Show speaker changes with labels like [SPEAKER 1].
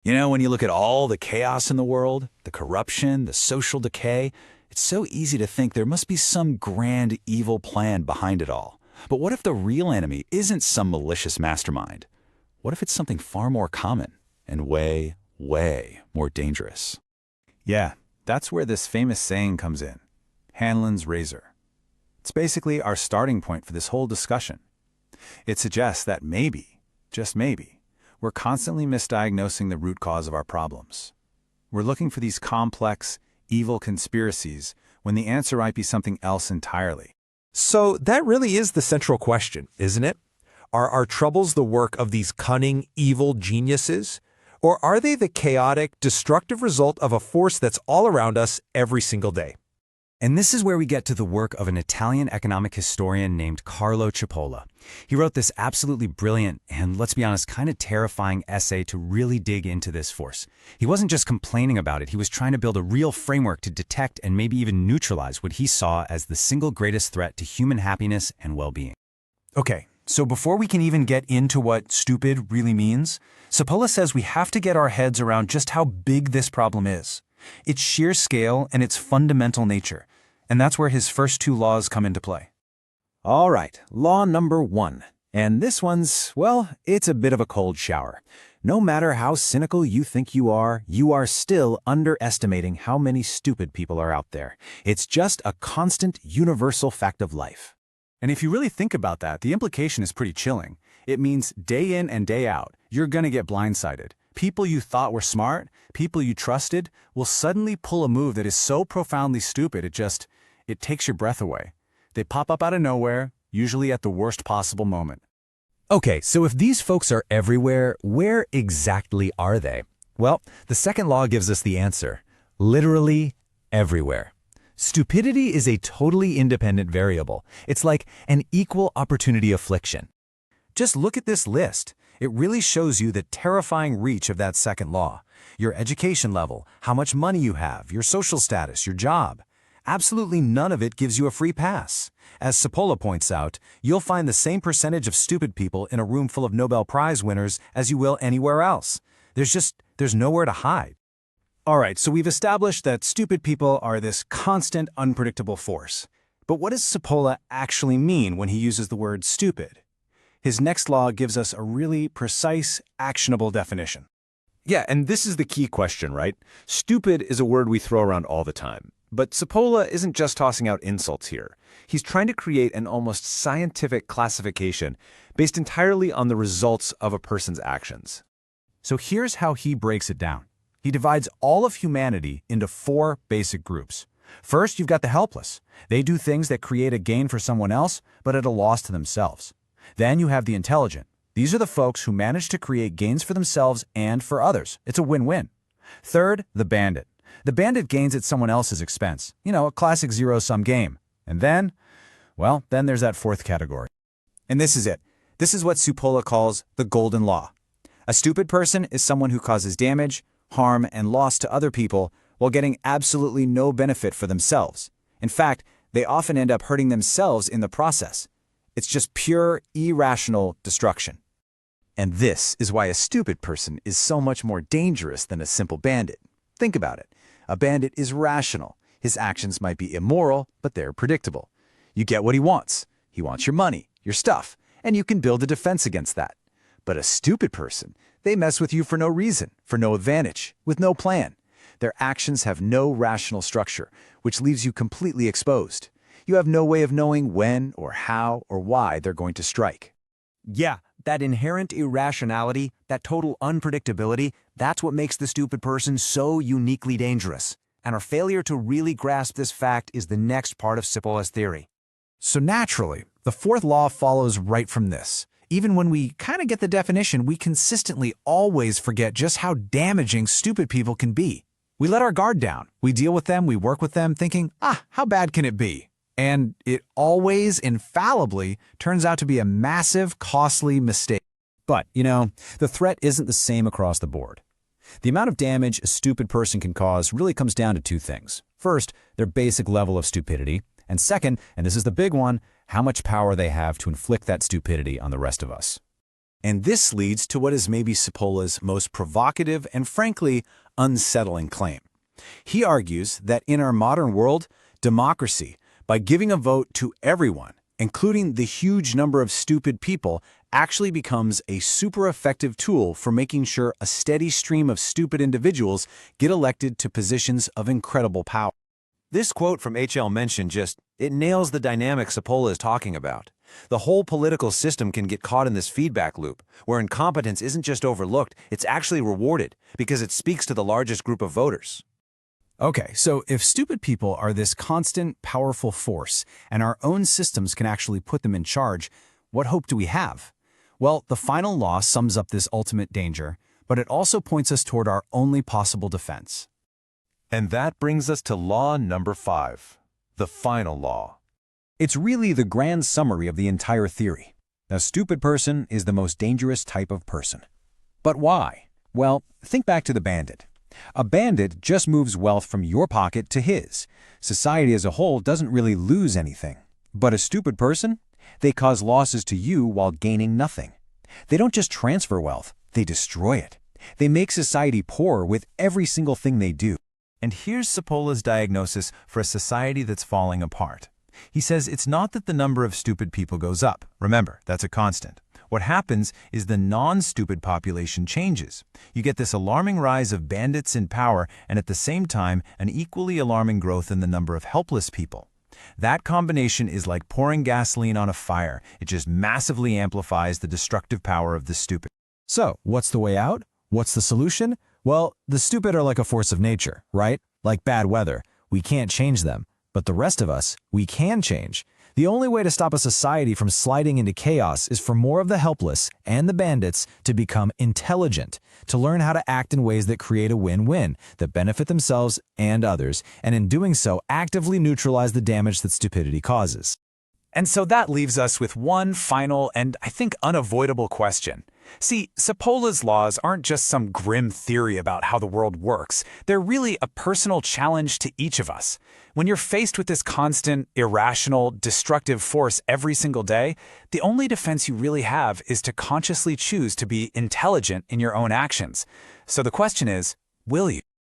[SPEAKER 1] You know, when you look at all the chaos in the world, the corruption, the social decay, it's so easy to think there must be some grand evil plan behind it all. But what if the real enemy isn't some malicious mastermind? What if it's something far more common and way, way more dangerous?
[SPEAKER 2] Yeah, that's where this famous saying comes in. Hanlon's razor. It's basically our starting point for this whole discussion. It suggests that maybe, just maybe, we're constantly misdiagnosing the root cause of our problems. We're looking for these complex, evil conspiracies when the answer might be something else entirely.
[SPEAKER 3] So that really is the central question, isn't it? Are our troubles the work of these cunning, evil geniuses? Or are they the chaotic, destructive result of a force that's all around us every single day?
[SPEAKER 4] And this is where we get to the work of an Italian economic historian named Carlo Cipolla. He wrote this absolutely brilliant and, let's be honest, kind of terrifying essay to really dig into this force. He wasn't just complaining about it, he was trying to build a real framework to detect and maybe even neutralize what he saw as the single greatest threat to human happiness and well-being.
[SPEAKER 2] Okay, so before we can even get into what stupid really means, Cipolla says we have to get our heads around just how big this problem is. Its sheer scale and its fundamental nature. And that's where his first two laws come into play.
[SPEAKER 5] All right, law number 1. And this one's, well, it's a bit of a cold shower. No matter how cynical you think you are still underestimating how many stupid people are out there. It's just a constant, universal fact of life.
[SPEAKER 2] And if you really think about that, the implication is pretty chilling. It means day in and day out, you're going to get blindsided. People you thought were smart, people you trusted, will suddenly pull a move that is so profoundly stupid it takes your breath away. They pop up out of nowhere, usually at the worst possible moment.
[SPEAKER 4] Okay, so if these folks are everywhere, where exactly are they? Well, the second law gives us the answer. Literally everywhere. Stupidity is a totally independent variable. It's like an equal opportunity affliction.
[SPEAKER 2] Just look at this list. It really shows you the terrifying reach of that second law. Your education level, how much money you have, your social status, your job. Absolutely none of it gives you a free pass. As Cipolla points out, you'll find the same percentage of stupid people in a room full of Nobel Prize winners as you will anywhere else. There's nowhere to hide. All right, so we've established that stupid people are this constant, unpredictable force. But what does Cipolla actually mean when he uses the word stupid? His next law gives us a really precise, actionable definition.
[SPEAKER 3] Yeah, and this is the key question, right? Stupid is a word we throw around all the time. But Cipolla isn't just tossing out insults here. He's trying to create an almost scientific classification based entirely on the results of a person's actions.
[SPEAKER 2] So here's how he breaks it down. He divides all of humanity into 4 basic groups. First, you've got the helpless. They do things that create a gain for someone else, but at a loss to themselves. Then you have the intelligent. These are the folks who manage to create gains for themselves and for others. It's a win-win. Third, the bandit. The bandit gains at someone else's expense. You know, a classic zero-sum game. And then, well, then there's that 4th category. And this is it. This is what Cipolla calls the golden law. A stupid person is someone who causes damage, harm, and loss to other people while getting absolutely no benefit for themselves. In fact, they often end up hurting themselves in the process. It's just pure, irrational destruction. And this is why a stupid person is so much more dangerous than a simple bandit. Think about it. A bandit is rational. His actions might be immoral, but they're predictable. You get what he wants. He wants your money, your stuff, and you can build a defense against that. But a stupid person, they mess with you for no reason, for no advantage, with no plan. Their actions have no rational structure, which leaves you completely exposed. You have no way of knowing when or how or why they're going to strike.
[SPEAKER 4] Yeah, that inherent irrationality, that total unpredictability, that's what makes the stupid person so uniquely dangerous. And our failure to really grasp this fact is the next part of Cipolla's theory.
[SPEAKER 2] So naturally, the 4th law follows right from this. Even when we kind of get the definition, we consistently always forget just how damaging stupid people can be. We let our guard down. We deal with them, we work with them, thinking, how bad can it be? And it always, infallibly, turns out to be a massive, costly mistake. But, you know, the threat isn't the same across the board. The amount of damage a stupid person can cause really comes down to 2 things. First, their basic level of stupidity. And second, and this is the big one, how much power they have to inflict that stupidity on the rest of us.
[SPEAKER 5] And this leads to what is maybe Cipolla's most provocative and frankly unsettling claim. He argues that in our modern world, democracy, by giving a vote to everyone, including the huge number of stupid people, actually becomes a super effective tool for making sure a steady stream of stupid individuals get elected to positions of incredible power.
[SPEAKER 3] This quote from H.L. mentioned it nails the dynamic Cipolla is talking about. The whole political system can get caught in this feedback loop, where incompetence isn't just overlooked, it's actually rewarded, because it speaks to the largest group of voters.
[SPEAKER 2] Okay, so if stupid people are this constant, powerful force, and our own systems can actually put them in charge, what hope do we have? Well, the final law sums up this ultimate danger, but it also points us toward our only possible defense.
[SPEAKER 3] And that brings us to law number 5, the final law.
[SPEAKER 5] It's really the grand summary of the entire theory. A stupid person is the most dangerous type of person. But why? Well, think back to the bandit. A bandit just moves wealth from your pocket to his. Society as a whole doesn't really lose anything. But a stupid person? They cause losses to you while gaining nothing. They don't just transfer wealth, they destroy it. They make society poorer with every single thing they do.
[SPEAKER 4] And here's Cipolla's diagnosis for a society that's falling apart. He says it's not that the number of stupid people goes up. Remember, that's a constant. What happens is the non-stupid population changes. You get this alarming rise of bandits in power and at the same time an equally alarming growth in the number of helpless people. That combination is like pouring gasoline on a fire. It just massively amplifies the destructive power of the stupid.
[SPEAKER 2] So, what's the way out? What's the solution? Well, the stupid are like a force of nature, right? Like bad weather. We can't change them. But the rest of us, we can change. The only way to stop a society from sliding into chaos is for more of the helpless and the bandits to become intelligent, to learn how to act in ways that create a win-win, that benefit themselves and others, and in doing so, actively neutralize the damage that stupidity causes.
[SPEAKER 1] And so that leaves us with one final and, I think, unavoidable question. See, Cipolla's laws aren't just some grim theory about how the world works. They're really a personal challenge to each of us. When you're faced with this constant, irrational, destructive force every single day, the only defense you really have is to consciously choose to be intelligent in your own actions. So the question is, will you?